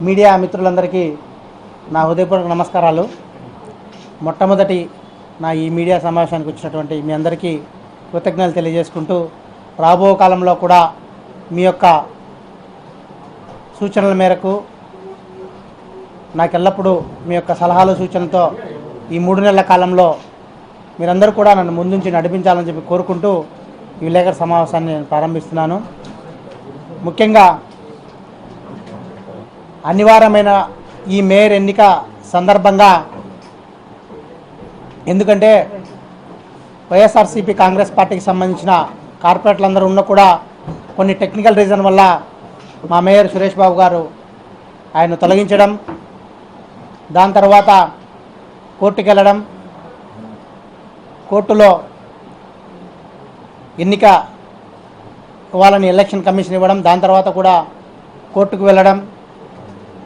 Media మిత్రులందరికీ నా హృదయపూర్వక నమస్కారాలు. మొట్టమొదటి నా ఈ మీడియా సమావేశానికి వచ్చినటువంటి మీ అందరికీ కృతజ్ఞతలు తెలియజేసుకుంటూ, రాబో కాలంలో కూడా మీ యొక్క సూచనల మేరకు నాకెల్లప్పుడూ మీ యొక్క సలహాలు సూచనలతో ఈ 3 నెలల కాలంలో మీరందరూ కూడా నన్ను ముందుంచి నడిపించాలని చెప్పి కోరుకుంటూ ఈ విలేకరుల సమావేశాన్ని నేను ప్రారంభిస్తున్నాను. ముఖ్యంగా అనివార్యమైన ఈ మేయర్ ఎన్నిక సందర్భంగా, ఎందుకంటే వైఎస్ఆర్సీపీ కాంగ్రెస్ పార్టీకి సంబంధించిన కార్పొరేటర్లందరూ ఉన్న కూడా కొన్ని టెక్నికల్ రీజన్ వల్ల మా మేయర్ సురేష్ బాబు గారు ఆయన తొలగించడం, దాని తర్వాత కోర్టుకు వెళ్ళడం, కోర్టులో ఎన్నిక ఇవ్వాలని ఎలక్షన్ కమిషన్ ఇవ్వడం, దాని తర్వాత కూడా కోర్టుకు వెళ్ళడం,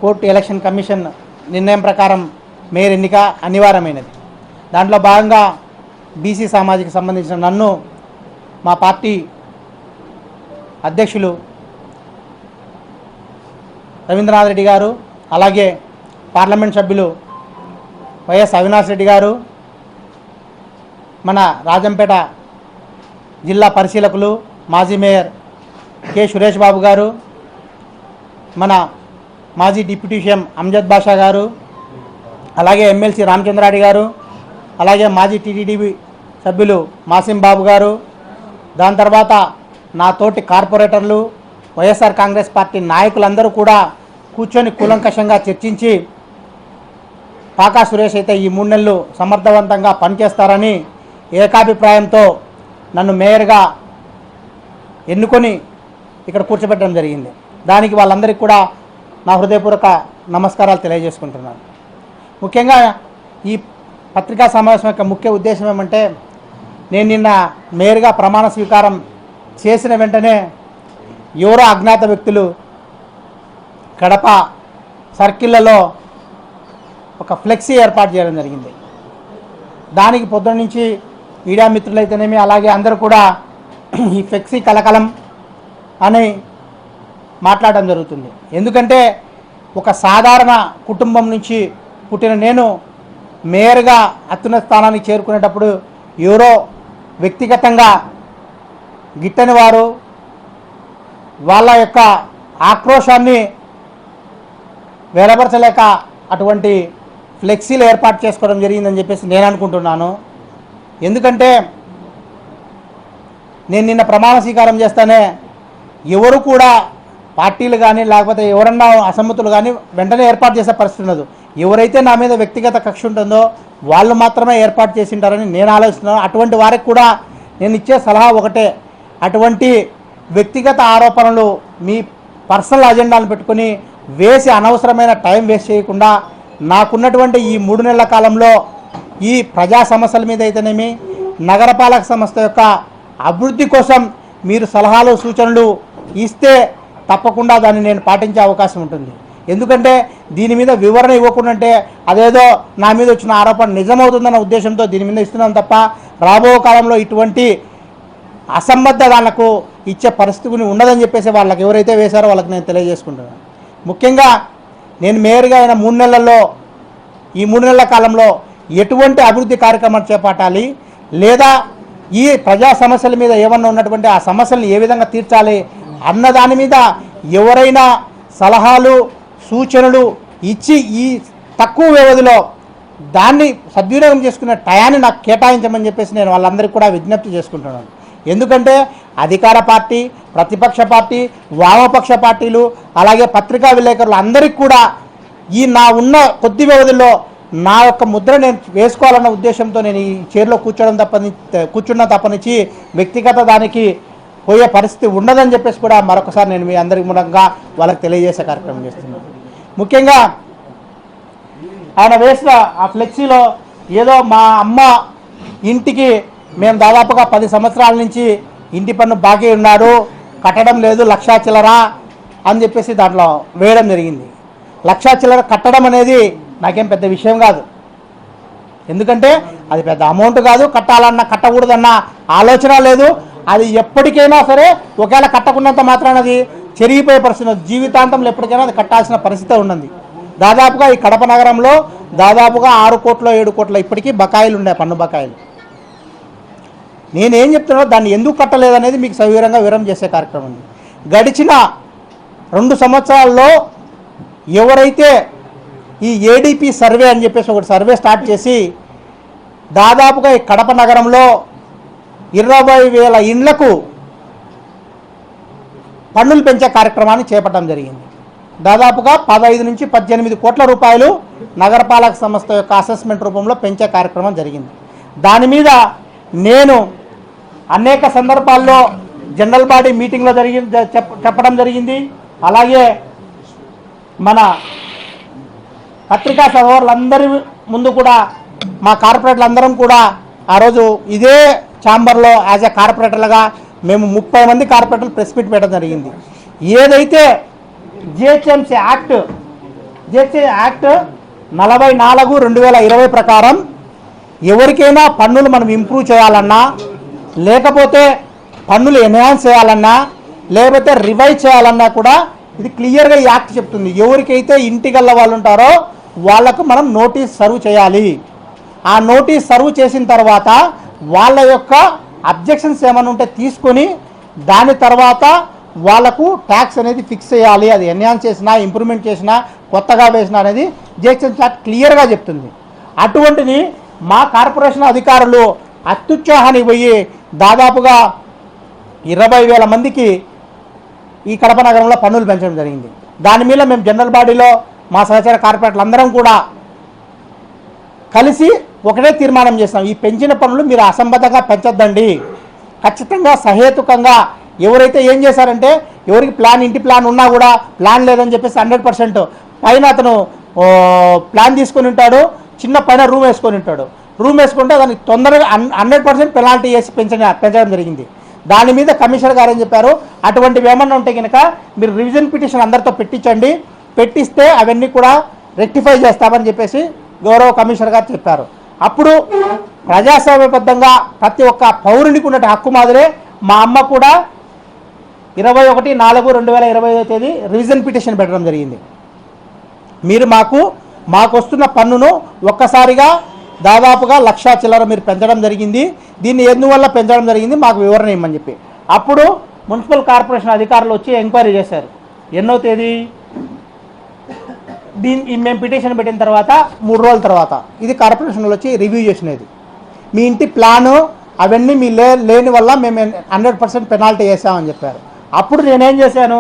కోర్టు ఎలక్షన్ కమిషన్ నిర్ణయం ప్రకారం మేయర్ ఎన్నిక అనివార్యమైనది. దాంట్లో భాగంగా బీసీ సామాజిక సంబంధించిన నన్ను మా పార్టీ అధ్యక్షులు రవీంద్రనాథ్ రెడ్డి గారు, అలాగే పార్లమెంట్ సభ్యులు వైఎస్ అవినాష్ రెడ్డి గారు, మన రాజంపేట జిల్లా పరిశీలకులు మాజీ మేయర్ కె సురేష్ బాబు గారు, మన మాజీ డిప్యూటీ సీఎం అమ్జద్ బాషా గారు, అలాగే ఎమ్మెల్సీ రామచంద్రారెడ్డి గారు, అలాగే మాజీ టీటీడీ సభ్యులు మాసిం బాబు గారు, దాని తర్వాత నా తోటి కార్పొరేటర్లు, వైఎస్ఆర్ కాంగ్రెస్ పార్టీ నాయకులందరూ కూడా కూర్చొని కూలంకషంగా చర్చించి పాకా సురేష్ అయితే ఈ 3 నెలలు సమర్థవంతంగా పనిచేస్తారని ఏకాభిప్రాయంతో నన్ను మేయర్గా ఎన్నుకొని ఇక్కడ కూర్చోబెట్టడం జరిగింది. దానికి వాళ్ళందరికీ కూడా నా హృదయపూర్వక నమస్కారాలు తెలియజేసుకుంటున్నాను. ముఖ్యంగా ఈ పత్రికా సమావేశం యొక్క ముఖ్య ఉద్దేశం ఏమంటే, నేను నిన్న మేయర్గా ప్రమాణ స్వీకారం చేసిన వెంటనే ఎవరో అజ్ఞాత వ్యక్తులు కడప సర్కిళ్లలో ఒక ఫ్లెక్సీ ఏర్పాటు చేయడం జరిగింది. దానికి పొద్దున్న నుంచి మీడియా మిత్రులైతేనేమి అలాగే అందరూ కూడా ఈ ఫ్లెక్సీ కలకలం అని మాట్లాడడం జరుగుతుంది. ఎందుకంటే ఒక సాధారణ కుటుంబం నుంచి పుట్టిన నేను మేయర్గా అత్యున్నత స్థానానికి చేరుకునేటప్పుడు ఎవరో వ్యక్తిగతంగా గిట్టని వారు వాళ్ళ యొక్క ఆక్రోశాన్ని వెలబరచలేక అటువంటి ఫ్లెక్సీలు ఏర్పాటు చేసుకోవడం జరిగిందని చెప్పేసి నేను అనుకుంటున్నాను. ఎందుకంటే నేను నిన్న ప్రమాణ స్వీకారం చేస్తానే ఎవరు కూడా పార్టీలు కానీ లేకపోతే ఎవరన్నా అసమ్మతులు కానీ వెంటనే ఏర్పాటు చేసే పరిస్థితి ఉండదు. ఎవరైతే నా మీద వ్యక్తిగత కక్ష ఉంటుందో వాళ్ళు మాత్రమే ఏర్పాటు చేసి ఉంటారని నేను ఆలోచిస్తున్నాను. అటువంటి వారికి కూడా నేను ఇచ్చే సలహా ఒకటే, అటువంటి వ్యక్తిగత ఆరోపణలు మీ పర్సనల్ అజెండాను పెట్టుకొని వేసి అనవసరమైన టైం వేస్ట్ చేయకుండా నాకున్నటువంటి ఈ 3 నెలల కాలంలో ఈ ప్రజా సమస్యల మీద అయితేనేమి నగరపాలక సంస్థ యొక్క అభివృద్ధి కోసం మీరు సలహాలు సూచనలు ఇస్తే తప్పకుండా దాన్ని నేను పాటించే అవకాశం ఉంటుంది. ఎందుకంటే దీని మీద వివరణ ఇవ్వకుండా అదేదో నా మీద వచ్చిన ఆరోపణ నిజమవుతుందన్న ఉద్దేశంతో దీని మీద ఇస్తున్నాను తప్ప రాబో కాలంలో ఇటువంటి అసంబద్ధ వాళ్ళకు ఇచ్చే పరిస్థితి ఉండదని చెప్పేసి వాళ్ళకి ఎవరైతే వేశారో వాళ్ళకి నేను తెలియజేసుకుంటున్నాను. ముఖ్యంగా నేను మేయర్గా అయిన 3 నెలల్లో ఈ 3 నెలల కాలంలో ఎటువంటి అభివృద్ధి కార్యక్రమాలు చేపట్టాలి, లేదా ఈ ప్రజా సమస్యల మీద ఏమన్నా ఉన్నటువంటి ఆ సమస్యలను ఏ విధంగా తీర్చాలి అన్న దాని మీద ఎవరైనా సలహాలు సూచనలు ఇచ్చి ఈ తక్కువ వ్యవధిలో దాన్ని సద్వినియోగం చేసుకునే టయాన్ని నాకు కేటాయించమని చెప్పేసి నేను వాళ్ళందరికీ కూడా విజ్ఞప్తి చేసుకుంటున్నాను. ఎందుకంటే అధికార పార్టీ, ప్రతిపక్ష పార్టీ, వామపక్ష పార్టీలు అలాగే పత్రికా విలేకరులు అందరికీ కూడా ఈ నా ఉన్న కొద్ది వ్యవధిలో నా యొక్క ముద్ర నేను వేసుకోవాలన్న ఉద్దేశంతో నేను ఈ చైర్లో కూర్చున్న తప్పనిచ్చి వ్యక్తిగత దానికి పోయే పరిస్థితి ఉండదని చెప్పేసి కూడా మరొకసారి నేను మీ అందరి మూలంగా వాళ్ళకి తెలియజేసే కార్యక్రమం చేస్తున్నాను. ముఖ్యంగా ఆయన వేసిన ఆ ఫ్లెక్సీలో ఏదో మా అమ్మ ఇంటికి మేము దాదాపుగా 10 సంవత్సరాల నుంచి ఇంటి పన్ను బాకీ ఉన్నారు, కట్టడం లేదు, 1,00,000 చిల్లర అని చెప్పేసి దాంట్లో వేయడం జరిగింది. 1,00,000 చిల్లర కట్టడం అనేది నాకేం పెద్ద విషయం కాదు. ఎందుకంటే అది పెద్ద అమౌంట్ కాదు, కట్టకూడదన్న ఆలోచన లేదు. అది ఎప్పటికైనా సరే ఒకవేళ కట్టకున్నంత మాత్రాన అది చెరిగిపోయే పరిస్థితి ఉంది. జీవితాంతంలో ఎప్పటికైనా అది కట్టాల్సిన పరిస్థితి ఉన్నది. దాదాపుగా ఈ కడప నగరంలో దాదాపుగా 6 కోట్ల 7 కోట్ల ఇప్పటికీ బకాయిలు ఉన్నాయి, పన్ను బకాయిలు. నేనేం చెప్తున్నా దాన్ని ఎందుకు కట్టలేదనేది మీకు సవివరంగా వివరం చేసే కార్యక్రమం ఉంది. గడిచిన 2 సంవత్సరాల్లో ఎవరైతే ఈ ఏడీపీ సర్వే అని చెప్పేసి ఒకటి సర్వే స్టార్ట్ చేసి దాదాపుగా ఈ కడప నగరంలో 20,000 ఇండ్లకు పన్నులు పెంచే కార్యక్రమాన్ని చేపట్టడం జరిగింది. దాదాపుగా 15 నుంచి 18 కోట్ల రూపాయలు నగరపాలక సంస్థ యొక్క అసెస్మెంట్ రూపంలో పెంచే కార్యక్రమం జరిగింది. దాని మీద నేను అనేక సందర్భాల్లో జనరల్ బాడీ మీటింగ్లో చెప్పడం జరిగింది. అలాగే మన పత్రికా సహోదరులందరి ముందు కూడా మా కార్పొరేటర్లు అందరం కూడా ఆ రోజు ఇదే ఛాంబర్లో యాజ్ ఎ కార్పొరేటర్లుగా మేము 30 మంది కార్పొరేటర్లు ప్రెస్ మీట్ పెట్టడం జరిగింది. ఏదైతే జిహెచ్ఎంసీ యాక్ట్ 44/2020 ప్రకారం ఎవరికైనా పన్నులు మనం ఇంప్రూవ్ చేయాలన్నా, లేకపోతే పన్నులు ఎన్హాన్స్ చేయాలన్నా, లేకపోతే రివైజ్ చేయాలన్నా కూడా ఇది క్లియర్గా ఈ యాక్ట్ చెప్తుంది. ఎవరికైతే ఇంటిగల్ల వాళ్ళు ఉంటారో వాళ్లకు మనం నోటీస్ సర్వ్ చేయాలి. ఆ నోటీస్ సర్వ్ చేసిన తర్వాత వాళ్ళ యొక్క అబ్జెక్షన్స్ ఏమైనా ఉంటే తీసుకొని దాని తర్వాత వాళ్లకు ట్యాక్స్ అనేది ఫిక్స్ చేయాలి. అది ఎన్హాన్స్ చేసినా, ఇంప్రూవ్మెంట్ చేసినా, కొత్తగా వేసినా అనేది జిహెచ్ఎంసీ యాక్ట్ క్లియర్గా చెప్తుంది. అటువంటిది మా కార్పొరేషన్ అధికారులు అత్యుత్సాహానికి పోయి దాదాపుగా 20,000 మందికి ఈ కడప నగరంలో పన్నులు పెంచడం జరిగింది. దాని మీద మేము జనరల్ బాడీలో మా సహచర కార్పొరేటర్లు అందరం కూడా కలిసి ఒకటే తీర్మానం చేస్తాం. ఈ పెంచిన పన్నులు మీరు అసంబద్ధంగా పెంచొద్దండి, ఖచ్చితంగా సహేతుకంగా. ఎవరైతే ఏం చేశారంటే ఎవరికి ఇంటి ప్లాన్ ఉన్నా కూడా ప్లాన్ లేదని చెప్పేసి 100% పైన అతను ప్లాన్ తీసుకొని ఉంటాడు, చిన్న పైన రూమ్ వేసుకొని ఉంటాడు. రూమ్ వేసుకుంటే దానికి తొందరగా 100% పెనాల్టీ వేసి పెంచడం జరిగింది. దాని మీద కమిషనర్ గారు ఏం చెప్పారు, అటువంటివి ఏమన్నా ఉంటే కనుక మీరు రివిజన్ పిటిషన్ అందరితో పెట్టించండి, పెట్టిస్తే అవన్నీ కూడా రెక్టిఫై చేస్తామని చెప్పేసి గౌరవ కమిషనర్ గారు చెప్పారు. అప్పుడు ప్రజాస్వామ్యబద్ధంగా ప్రతి ఒక్క పౌరునికి ఉన్న హక్కు మాదిరే మా అమ్మ కూడా 21/4/2025 రివిజన్ పిటిషన్ పెట్టడం జరిగింది. మీరు మాకు వస్తున్న పన్నును ఒక్కసారిగా దాదాపుగా 1,00,000 చిల్లర మీరు పెంచడం జరిగింది, దీన్ని ఎందువల్ల పెంచడం జరిగింది మాకు వివరణ ఇవ్వమని చెప్పి. అప్పుడు మున్సిపల్ కార్పొరేషన్ అధికారులు వచ్చి ఎంక్వైరీ చేశారు. ఎన్నో తేదీ మేము పిటిషన్ పెట్టిన తర్వాత 3 రోజుల తర్వాత ఇది కార్పొరేషన్లో వచ్చి రివ్యూ చేసినది. మీ ఇంటి ప్లాను అవన్నీ మీ లేని వల్ల మేము 100% పెనాల్టీ వేసామని చెప్పారు. అప్పుడు నేనేం చేశాను,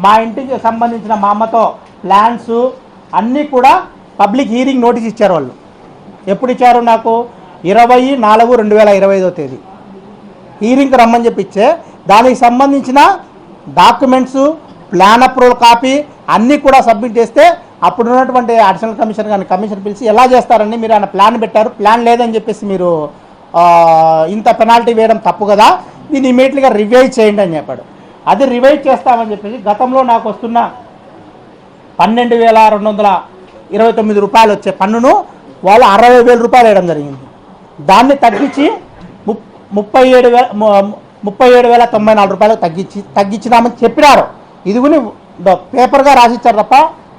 మా ఇంటికి సంబంధించిన మా అమ్మతో ప్లాన్స్ అన్నీ కూడా పబ్లిక్ హీరింగ్ నోటీస్ ఇచ్చారు. వాళ్ళు ఎప్పుడు ఇచ్చారు, నాకు 20/4/2025 హీరింగ్కి రమ్మని చెప్పి ఇచ్చే దానికి సంబంధించిన డాక్యుమెంట్స్, ప్లాన్ అప్రూవల్ కాపీ అన్నీ కూడా సబ్మిట్ చేస్తే అప్పుడు ఉన్నటువంటి అడిషనల్ కమిషనర్ కానీ కమిషనర్ పిలిచి ఎలా చేస్తారని మీరు ఆయన ప్లాన్ పెట్టారు, ప్లాన్ లేదని చెప్పేసి మీరు ఇంత పెనాల్టీ వేయడం తప్పు కదా, దీన్ని ఇమీడియట్గా రివైజ్ చేయండి అని చెప్పాడు. అది రివైజ్ చేస్తామని చెప్పేసి గతంలో నాకు వస్తున్న 12,229 రూపాయలు వచ్చే పన్నును వాళ్ళు 60,000 రూపాయలు వేయడం జరిగింది. దాన్ని తగ్గించి 37,094 రూపాయలు తగ్గించినామని చెప్పినారు. ఇది కూడా పేపర్గా రాసిచ్చారు తప్ప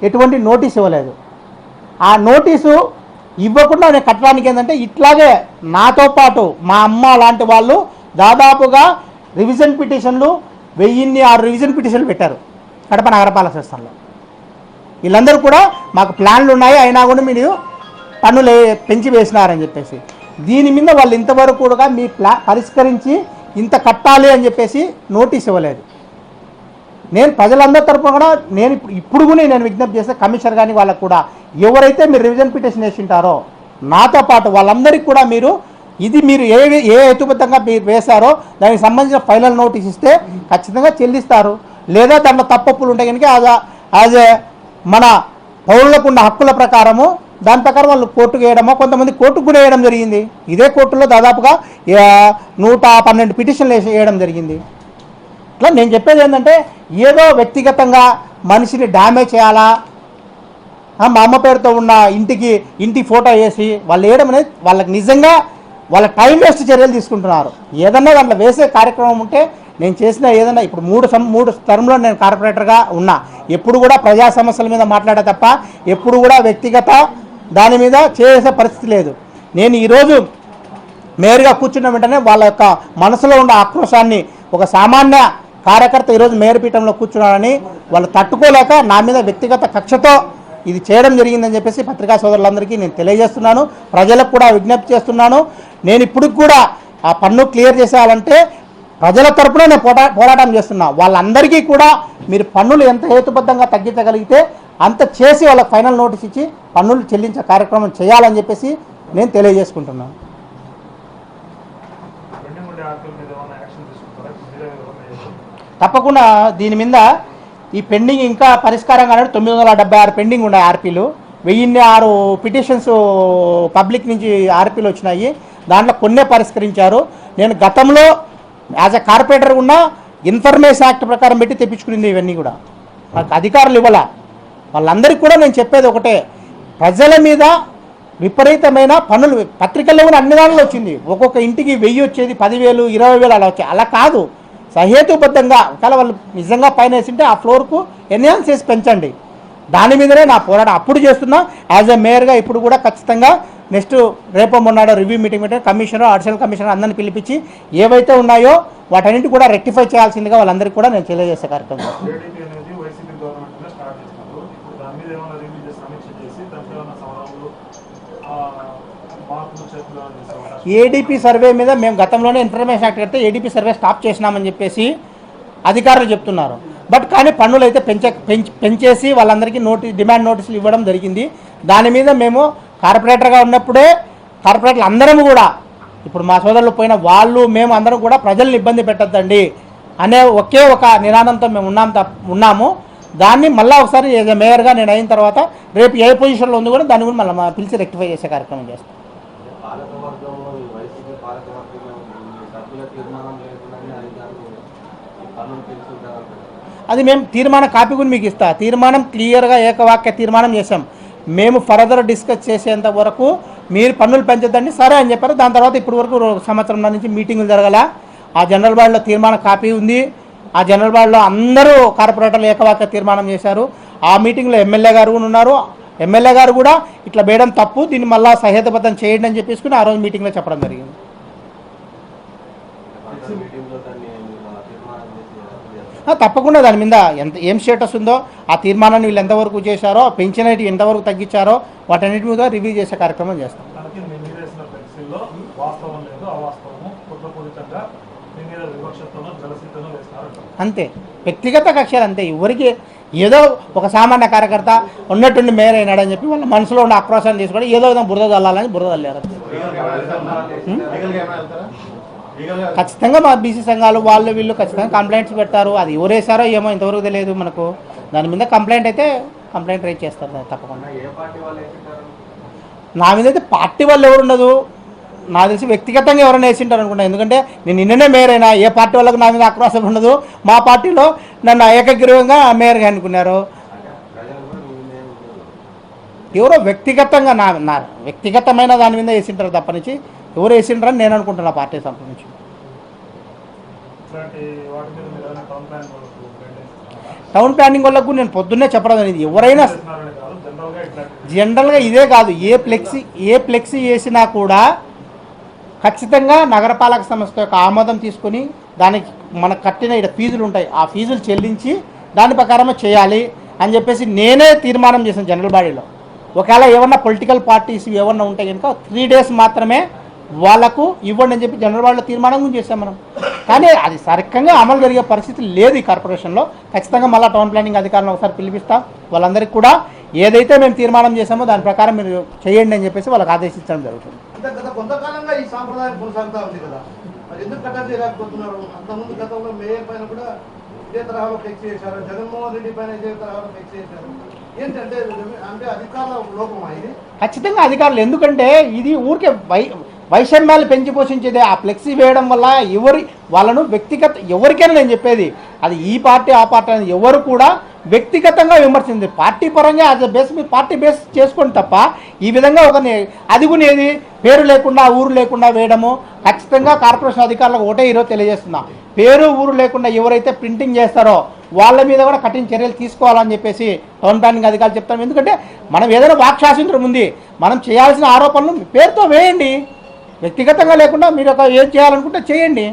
ఎటువంటి నోటీస్ ఇవ్వలేదు. ఆ నోటీసు ఇవ్వకుండా నేను కట్టడానికి ఏంటంటే ఇట్లాగే నాతో పాటు మా అమ్మ లాంటి వాళ్ళు దాదాపుగా రివిజన్ పిటిషన్లు 1006 రివిజన్ పిటిషన్లు పెట్టారు కడప నగరపాలక సంస్థలో. వీళ్ళందరూ కూడా మాకు ప్లాన్లు ఉన్నాయి అయినా కూడా మీరు పన్నులు పెంచి వేసినారని చెప్పేసి దీని మీద వాళ్ళు ఇంతవరకు కూడా మీ పరిష్కరించి ఇంత కట్టాలి అని చెప్పేసి నోటీస్ ఇవ్వలేదు. నేను ప్రజలందరి తరపున కూడా ఇప్పుడు కూడా నేను విజ్ఞప్తి చేస్తే కమిషనర్ కానీ వాళ్ళకు కూడా ఎవరైతే మీరు రివిజన్ పిటిషన్ వేసింటారో నాతో పాటు వాళ్ళందరికీ కూడా మీరు ఏ హేతుబద్ధంగా మీరు వేశారో దానికి సంబంధించిన ఫైనల్ నోటీస్ ఇస్తే ఖచ్చితంగా చెల్లిస్తారు. లేదా దాంట్లో తప్పప్పులు ఉంటాయి కనుక యాజ్ ఏ మన పౌరులకు ఉన్న హక్కుల ప్రకారము దాని ప్రకారం వాళ్ళు కోర్టుకు వేయడమో, కొంతమంది కోర్టుకు కూడా వేయడం జరిగింది. ఇదే కోర్టులో దాదాపుగా 112 పిటిషన్లు వేయడం జరిగింది. ఇట్లా నేను చెప్పేది ఏంటంటే ఏదో వ్యక్తిగతంగా మనిషిని డ్యామేజ్ చేయాలా, మా అమ్మ పేరుతో ఉన్న ఇంటి ఫోటో వేసి వాళ్ళు వేయడం అనేది వాళ్ళకి నిజంగా వాళ్ళ టైం వేస్ట్ చర్యలు తీసుకుంటున్నారు. ఏదన్నా దాంట్లో వేసే కార్యక్రమం ఉంటే నేను చేసిన ఏదైనా ఇప్పుడు మూడు టర్మ్లో నేను కార్పొరేటర్గా ఉన్నా, ఎప్పుడు కూడా ప్రజా సమస్యల మీద మాట్లాడే తప్ప ఎప్పుడు కూడా వ్యక్తిగత దాని మీద చేసే పరిస్థితి లేదు. నేను ఈరోజు మేయర్గా కూర్చున్న వెంటనే వాళ్ళ యొక్క మనసులో ఉన్న ఆక్రోశాన్ని ఒక సామాన్య కార్యకర్త ఈరోజు మేయర్ పీఠంలో కూర్చున్నాడని వాళ్ళు తట్టుకోలేక నా మీద వ్యక్తిగత కక్షతో ఇది చేయడం జరిగిందని చెప్పేసి పత్రికా సోదరులందరికీ నేను తెలియజేస్తున్నాను. ప్రజలకు కూడా విజ్ఞప్తి చేస్తున్నాను. నేను ఇప్పుడు కూడా ఆ పన్ను క్లియర్ చేసేయాలంటే ప్రజల తరపున నేను పోరాటం చేస్తున్నా. వాళ్ళందరికీ కూడా మీరు పన్నులు ఎంత హేతుబద్ధంగా తగ్గించగలిగితే అంత చేసి వాళ్ళకి ఫైనల్ నోటీస్ ఇచ్చి పన్నులు చెల్లించే కార్యక్రమం చేయాలని చెప్పేసి నేను తెలియజేసుకుంటున్నాను. తప్పకుండా దీని మీద ఈ పెండింగ్ ఇంకా పరిష్కారం కానీ 976 పెండింగ్ ఉన్నాయి ఆర్పీలు. 1006 పిటిషన్స్ పబ్లిక్ నుంచి ఆర్పీలు వచ్చినాయి. దాంట్లో కొన్నే పరిష్కరించారు. నేను గతంలో యాజ్ ఎ కార్పొరేటర్ ఉన్న ఇన్ఫర్మేషన్ యాక్ట్ ప్రకారం పెట్టి తెప్పించుకునింది. ఇవన్నీ కూడా నాకు అధికారులు ఇవ్వాల. వాళ్ళందరికీ కూడా నేను చెప్పేది ఒకటే, ప్రజల మీద విపరీతమైన పన్నులు పత్రికల్లో కూడా అన్ని దానిలో వచ్చింది. ఒక్కొక్క ఇంటికి 1000 వచ్చేది, 10,000, 20,000 అలా వచ్చాయి. అలా కాదు, సహేతుబద్ధంగా ఒకవేళ వాళ్ళు నిజంగా పైన వేసింటే ఆ ఫ్లోర్కు ఎన్హాన్స్ చేసి పెంచండి. దాని మీదనే నా పోరాటం అప్పుడు చేస్తున్నా. యాజ్ ఎ మేయర్గా ఇప్పుడు కూడా ఖచ్చితంగా నెక్స్ట్ రేపో మొన్నాడో రివ్యూ మీటింగ్ పెట్టి కమిషనర్, అడిషనల్ కమిషనర్ అందరిని పిలిపించి ఏవైతే ఉన్నాయో వాటన్నింటి కూడా రెక్టిఫై చేయాల్సిందిగా వాళ్ళందరికీ కూడా నేను తెలియజేసే కార్యక్రమం. ఏడీపీ సర్వే మీద మేము గతంలోనే ఇన్ఫర్మేషన్ యాక్ట్ కడితే ఏడీపీ సర్వే స్టాప్ చేసినామని చెప్పేసి అధికారులు చెప్తున్నారు. బట్ కానీ పన్నులు అయితే పెంచేసి వాళ్ళందరికీ డిమాండ్ నోటీసులు ఇవ్వడం జరిగింది. దాని మీద మేము కార్పొరేటర్గా ఉన్నప్పుడే కార్పొరేటర్లు అందరం కూడా ఇప్పుడు మా సోదరులు పోయిన వాళ్ళు మేము అందరం కూడా ప్రజల్ని ఇబ్బంది పెట్టద్దండి అనే ఒకే ఒక నినాదంతో మేము ఉన్నాము. దాన్ని మళ్ళీ ఒకసారి ఏదో మేయర్గా నేను అయిన తర్వాత రేపు ఏ పొజిషన్లో ఉంది కూడా దాన్ని కూడా మళ్ళీ పిలిచి రెక్టిఫై చేసే కార్యక్రమం చేస్తాం. అది మేము తీర్మాన కాపీ కూడా మీకు ఇస్తా. తీర్మానం క్లియర్గా ఏకవాక్య తీర్మానం చేసాం. మేము ఫర్దర్ డిస్కస్ చేసేంత వరకు మీరు పన్నులు పెంచొద్దండి సరే అని చెప్పారు. దాని తర్వాత ఇప్పటి వరకు సంవత్సరం నుంచి మీటింగులు జరగాల. ఆ జనరల్ బాడీలో తీర్మాన కాపీ ఉంది. ఆ జనరల్ బాడీలో అందరూ కార్పొరేటర్లు ఏకవాక్య తీర్మానం చేశారు. ఆ మీటింగ్లో ఎమ్మెల్యే గారు కూడా ఉన్నారు. ఎమ్మెల్యే గారు కూడా ఇట్లా వేయడం తప్పు, దీన్ని మళ్ళీ సహేతుబద్ధం చేయండి అని చెప్పేసుకుని ఆ రోజు మీటింగ్లో చెప్పడం జరిగింది. తప్పకుండా దాని మీద ఏం స్టేటస్ ఉందో ఆ తీర్మానాన్ని వీళ్ళు ఎంతవరకు చేశారో, పెంచిన ఎంతవరకు తగ్గించారో వాటన్నిటి మీద రివ్యూ చేసే కార్యక్రమం చేస్తాం. అంతే, వ్యక్తిగత కక్షలు అంతే. ఎవరికి ఏదో ఒక సామాన్య కార్యకర్త ఉన్నట్టుండి మేయర్ అయినాడని చెప్పి వాళ్ళ మనసులో ఉన్న ఆక్రోశాన్ని తీసుకొని ఏదో విధంగా బురద చల్లాలని బురద చల్లారు. ఖచ్చితంగా మా బీసీ సంఘాలు వాళ్ళు వీళ్ళు ఖచ్చితంగా కంప్లైంట్స్ పెడతారు. అది ఎవరేసారో ఏమో ఇంతవరకు తెలియదు మనకు. దాని మీద కంప్లైంట్ అయితే కంప్లైంట్ రైజ్ చేస్తారు తప్పకుండా. నా మీద అయితే పార్టీ వాళ్ళు ఎవరు ఉండదు, నాకు తెలిసి వ్యక్తిగతంగా ఎవరైనా వేసింటారు అనుకుంటా. ఎందుకంటే నేను నిన్ననే మేయర్ అయినా, ఏ పార్టీ వాళ్ళకి నా మీద ఆక్రోశం ఉండదు. మా పార్టీలో నన్ను ఏకగ్రీవంగా మేయర్గా అనుకున్నారు. ఎవరో వ్యక్తిగతంగా నా వ్యక్తిగతమైన దాని మీద వేసింటారు తప్ప నుంచి ఎవరు వేసింటారని నేను అనుకుంటున్నా పార్టీ సంబంధించి. టౌన్ ప్లానింగ్ వాళ్ళకు నేను పొద్దున్నే చెప్పడం అనేది ఎవరైనా జనరల్గా ఇదే కాదు, ఏ ఫ్లెక్సీ వేసినా కూడా ఖచ్చితంగా నగరపాలక సంస్థ యొక్క ఆమోదం తీసుకొని దానికి మనకు కట్టిన ఇక్కడ ఫీజులు ఉంటాయి, ఆ ఫీజులు చెల్లించి దాని ప్రకారమే చేయాలి అని చెప్పేసి నేనే తీర్మానం చేశాను జనరల్ బాడీలో. ఒకవేళ ఏమన్నా పొలిటికల్ పార్టీస్ ఏమన్నా ఉంటే కనుక 3 days మాత్రమే వాళ్లకు ఇవ్వండి అని చెప్పి జనరల్ బాడీలో తీర్మానం చేసాం మనం. కానీ అది సరిగ్గా అమలు జరిగే పరిస్థితి లేదు ఈ కార్పొరేషన్లో. ఖచ్చితంగా మళ్ళీ టౌన్ ప్లానింగ్ అధికారులను ఒకసారి పిలిపిస్తాం. వాళ్ళందరికీ కూడా ఏదైతే మేము తీర్మానం చేసామో దాని ప్రకారం మీరు చేయండి అని చెప్పేసి వాళ్ళకి ఆదేశించడం జరుగుతుంది. కొంతకాలంగా ఈ సాంప్రదాయం కొనసాగుతా ఉంది కదా, మరి ఎందుకు కట్టడి చేయలేకపోతున్నారు? అంతకుముందు గతంలో మేయర్ పైన కూడా ఇదే తరహాలో ఫ్లెక్స్ చేశారు, జగన్మోహన్ రెడ్డి పైన ఇదే తరహాలో ఫ్లెక్స్ చేశారు. ఏంటంటే అంటే అధికారుల లోపమా ఇది? ఖచ్చితంగా అధికారులు, ఎందుకంటే ఇది ఊరికే వైషమ్యాలు పెంచి పోషించేది ఆ ఫ్లెక్సీ వేయడం వల్ల వాళ్ళను ఎవరికైనా నేను చెప్పేది అది ఈ పార్టీ ఆ పార్టీ అనేది ఎవరు కూడా వ్యక్తిగతంగా విమర్శించింది. పార్టీ పరంగా యాజ్ అ బేస్ మీరు పార్టీ బేస్ చేసుకోండి తప్ప ఈ విధంగా అదిగునేది పేరు లేకుండా ఊరు లేకుండా వేయడము ఖచ్చితంగా కార్పొరేషన్ అధికారులకు ఒకటే ఈరోజు తెలియజేస్తున్నా. పేరు ఊరు లేకుండా ఎవరైతే ప్రింటింగ్ చేస్తారో వాళ్ళ మీద కూడా కఠిన చర్యలు తీసుకోవాలని చెప్పేసి టౌన్ ప్లానింగ్ అధికారులు చెప్తాం. ఎందుకంటే మనం ఏదైనా వాక్ స్వాతంత్రం ఉంది, మనం చేయాల్సిన ఆరోపణలు పేరుతో వేయండి, వ్యక్తిగతంగా లేకుండా మీరు ఏం చేయాలనుకుంటే చేయండి.